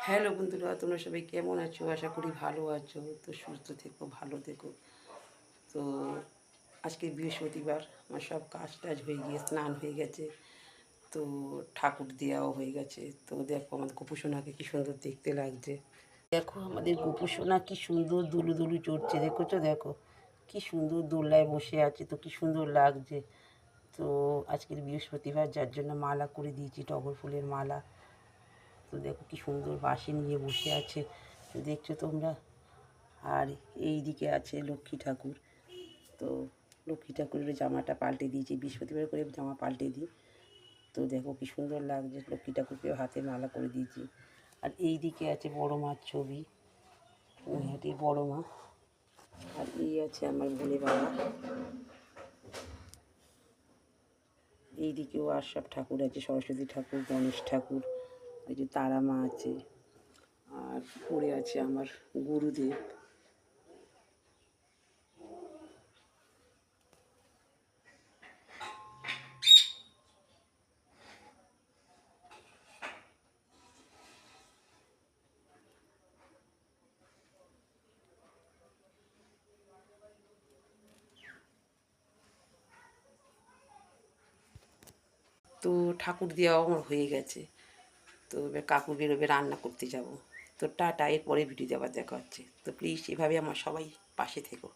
Hello বন্ধুরা, তোমরা সবাই কেমন আছো? আশা করি ভালো আছো। তো সুস্থ থেকো, ভালো থেকো। তো আজকে বৃহস্পতিবার, আমার সব কাজ টাজ হয়ে গিয়ে স্নান হয়ে গেছে। তো ঠাকুর দেওয়াও হয়ে গেছে। তো দেখো আমাদের গোপুসোনাকে কী সুন্দর দেখতে লাগছে। দেখো আমাদের গোপুসোনা কী সুন্দর দুলু দুলু চড়ছে, দেখেছো? দেখো কী সুন্দর দোলনায় বসে আছে, তো কী সুন্দর লাগছে। তো আজকের বৃহস্পতিবার, যার জন্য মালা করে দিয়েছি, টগর ফুলের মালা। তো দেখো কি সুন্দর বাঁশি নিয়ে বসে আছে, দেখছো তোমরা। আর এই দিকে আছে লক্ষ্মী ঠাকুর। তো লক্ষ্মী ঠাকুরের জামাটা পাল্টে দিয়েছি, বৃহস্পতিবার করে জামা পাল্টে দিই। তো দেখো কি সুন্দর লাগছে, লক্ষ্মী ঠাকুরকে হাতে মালা করে দিয়েছি। আর এই দিকে আছে বড় মার ছবি, নৈহাটি বড় মা। আর এই আছে আমার ভোলে বাবা। এই দিকেও আর সব ঠাকুর আছে, সরস্বতী ঠাকুর, গণেশ ঠাকুর, এই যে তারা মা আছে। আর পড়ে আছে আমার গুরুদেব। তো ঠাকুর দেওয়াও আমার হয়ে গেছে। তো এবার কাকু বেরোবে, রান্না করতে যাব। তো টাটা, এরপরে ভিডিও আবার দেখা হচ্ছে। তো প্লিজ এভাবে আমার সবাই পাশে থেকো।